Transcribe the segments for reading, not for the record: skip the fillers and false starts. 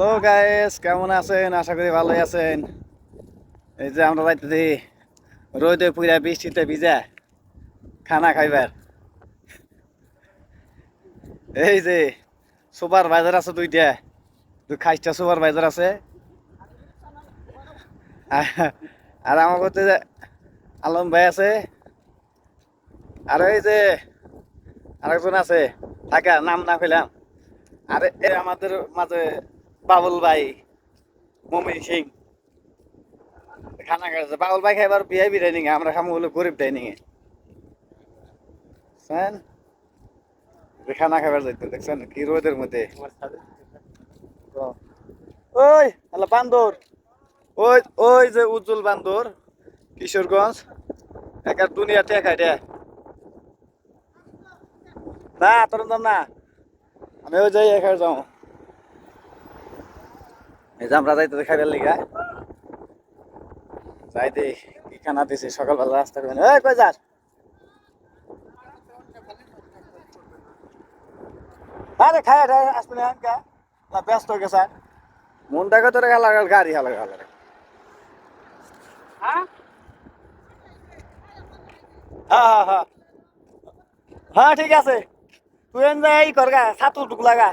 Hello guys, কেমন আছেন? আশা করি ভালোই আছেন। এই যে আমরা যাইতেছি রোদে পুরা বৃষ্টিতে ভিজা খানা খাইবার। এই যে সুপারভাইজার আছে দুইটা, দুই খাইটা সুপারভাইজার আছে। আর আমার করতে যে আলম ভাই আছে, আর এই যে আরেকজন আছে থাকা, নাম না কইলাম। আর আমাদের মাঝে বাবুল ভাই, মমিন সিং খানা খাইছে। বাবুল ভাই খাইবার ভিআইপি ডাইনিং, আমরা খামো হলো গরিব ডাইনিং এ। বুঝছেন? খানা খাবার যাইতো, দেখছেন কি রোদের মধ্যে। ওই হ্যালো বান্দর, ওই ওই যে উজ্জ্বল বান্দর, কিশোরগঞ্জ একার দুনিয়া টেকা দে না তোর না। আমি ওই যাই একার যাও, এই যে আমরা যাইতে খাইবার লিগা যাইতে কি খানা দিছে সকালবেলা রাস্তা করে। এই কই যাস? আরে খায় আসবে না কা না, ব্যস্ত হয়ে গেছে মনটাকে তোর গালাগাল গাড়ি হালা গালা। হ্যাঁ হ্যাঁ হ্যাঁ হ্যাঁ ঠিক আছে, তুই এনে এই করগা ছাতু টুক লাগা।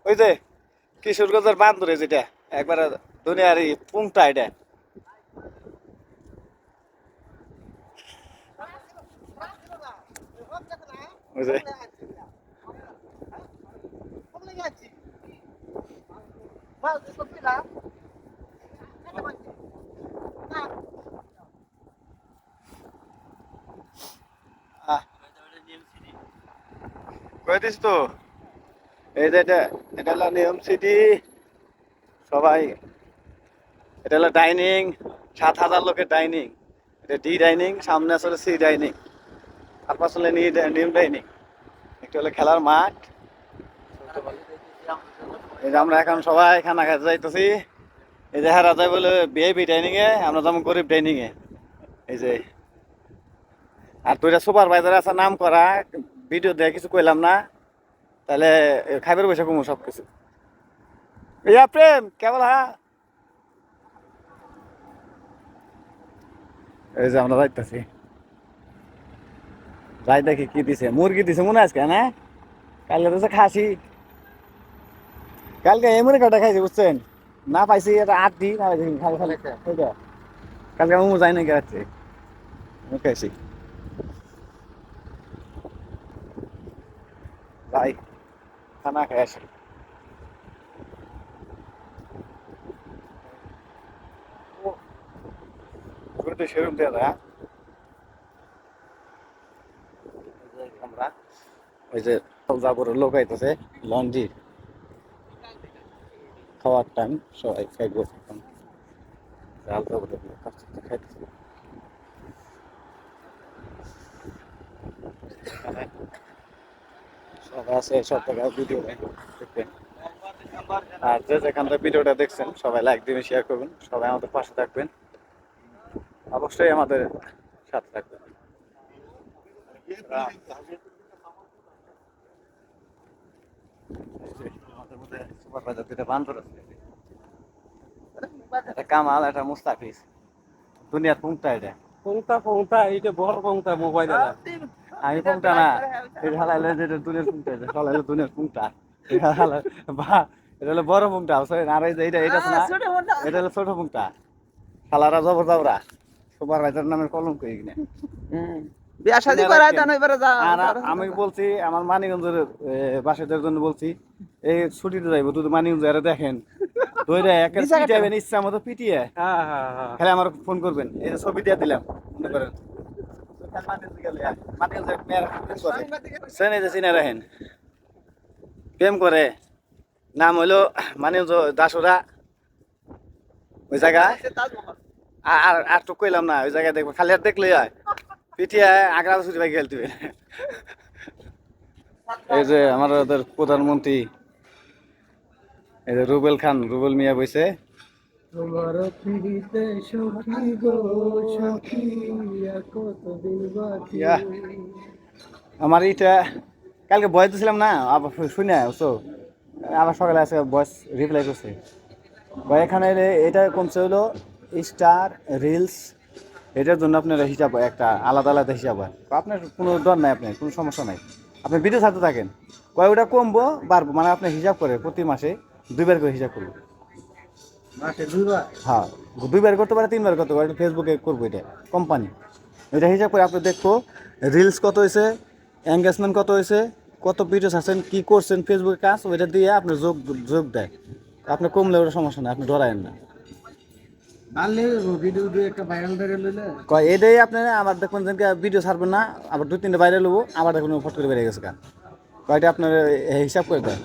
ওই যে কিশোরগঞ্জের বান্দরে যেটা একবারে দুনিয়ার পুংটা এটা। ওই যে কয়ে দিস তো, এই যে এটা, এটা হলো নিয়ম সিটি। সবাই, এটা হলো ডাইনিং, 7,000 লোকের ডাইনিং। এটা ডি ডাইনিং, সামনে আসলে সি ডাইনিং, আর পাশে নিউ ডাইনিং। একটা হলো খেলার মাঠ। এই যে আমরা এখন সবাই খানা খাইতে যাইতেছি। এই যে হারা যায় বলে ভিআইপি ডাইনিং এ, আমরা যেমন গরিব ডাইনিং এ। এই যে আর দুইটা সুপারভাইজার আছে নাম করা, ভিডিও দিয়ে কিছু কইলাম না, তাহলে খাইবার বসে কমু সবকিছু। ইয়া প্রেম কেবল হ্যাঁ। এই যে আমরা যাইতেছি, যাই দেখি কি দিছে। মুরগি দিছে মনে আজকে না, কালকে দিছে খাসি। কালকে এই মুরগি কটা খাইছি বুঝছেন, না পাইছি এটা 8 দিন না পাইছি খালি খালি ওইটা। কালকে আমি যাই না গেছে খাইছি। যাই খানা খাই আসি। তো সেরকম দেওয়া যায় আমরা। ওই যে জাবরের লোক আইতেছে লন্ড্রি, খাওয়ার টাইম সবাই খাইব এখন। জাল জাবরের লোক খাইতেছে। সবাই আছে সব জায়গায় ভিডিও দেখবেন। আর যে যেখান থেকে ভিডিওটা দেখছেন সবাই লাইক দিবেন, শেয়ার করবেন, সবাই আমাদের পাশে থাকবেন, অবশ্যই আমাদের সাথে থাকবেন। আমাদের মধ্যে সুপারভাইজার দুইটা বান্দর আছে, একটা কামাল একটা মুস্তাফিজ, দুনিয়ার পুংটা এটা। কোনটা কোনটা এইটা বড় কোনটা মোবাইল আমি পুংটা না, এটা হালাইলে যেটা দুনিয়ার পুংটা, এটা হালাইলে দুনিয়ার পুংটা। এটা হালাই বা এটা হলো বড় পুংটা বুঝছেন, আর এই যে এটা এটা আছে না, এটা হলো ছোট পুংটা। শালারা জবর জবরা, সুপারভাইজার নামের কলঙ্ক এখানে। বিয়া শাদি করাই দেন এবারে যা। আর আমি বলছি আমার মানিকগঞ্জের বাসাদের জন্য বলছি, এই ছুটিতে যাইবো তুই মানিকগঞ্জ আরে দেখেন ধরে একের পিটাবেন ইচ্ছা মতো পিটিয়ে, হ্যাঁ হ্যাঁ হ্যাঁ খালি আমার ফোন করবেন। এই যে ছবি দিয়ে দিলাম মনে করেন। চেনে যে চিনে রাখেন, প্রেম করে, নাম হইলো মানিকগঞ্জ দাসুরা। ওই জায়গা আর আর তো কইলাম না, ওই জায়গায় দেখবো খালি আর দেখলেই হয় পিটিয়ে আগ্রা ছুটি ভাই খেলতে। এই যে আমাদের প্রধানমন্ত্রী, এই যে রুবেল খান, রুবেল মিয়া বইছে। তোমার পিড়িতে সখী গো সখী কতদিন বাকি। আমার এইটা কালকে বয় দিছিলাম না, আবার শুনে বুঝছো, আবার সকালে আজকে ভয়েস রিপ্লাই করছে ভাই এখানে এটা কমছে হলো স্টার রিলস এটার জন্য আপনার হিসাব একটা আলাদা আলাদা হিসাব হয় আপনার কোনো ডর নাই আপনার কোনো সমস্যা নাই আপনি ভিডিও ছাড়তে থাকেন কয় ওটা কমবো বাড়বো মানে আপনি হিসাব করে প্রতি মাসে 2বার করে হিসাব করবো মাসে 2বার। হ্যাঁ 2বার করতে পারে 3বার করতে পারে ফেসবুকে করবো এটা কোম্পানি এটা হিসাব করে আপনি দেখবো রিলস কত হয়েছে এঙ্গেজমেন্ট কত হয়েছে কত ভিডিওস আছেন কি করছেন ফেসবুকে কাজ ওইটা দিয়ে আপনি যোগ যোগ দেয় আপনি কমলে ওটা সমস্যা নেই আপনি ডরায়েন না আনলে ভিডিও একটা ভাইরাল করে লইলে কয় এটাই আপনি আবার দেখবেন যে ভিডিও ছাড়বেন না আবার 2-3টা বাইরে নেবো আবার দেখুন ফট করে বেরিয়ে গেছে গান কয়টা আপনার হিসাব করে দেয়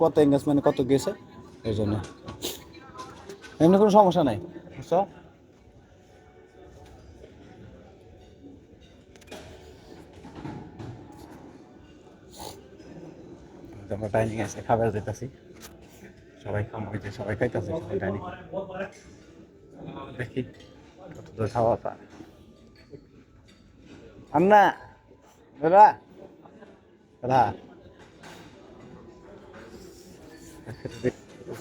কত এঙ্গেজমেন্ট কত গিয়েছে এই জন্য এমনি কোনো সমস্যা নাই বুঝছো আমরা ডাইনিং আছে খাবার যেতেছি সবাই খামাইছে সবাই খাইতেছে সবাই ডাইনিং দেখি কত দূর খাওয়া তা আন্না দাদা দাদা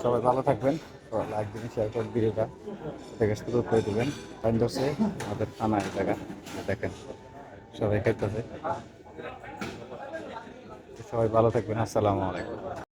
সবাই ভালো থাকবেন লাইক দিন শেয়ার করে ভিডিওটা থেকে শুরু করে দেবেন টাইম ধরছে আমাদের থানা জায়গা দেখেন সবাই খাইতেছে সবাই ভালো থাকবেন আসসালামু আলাইকুম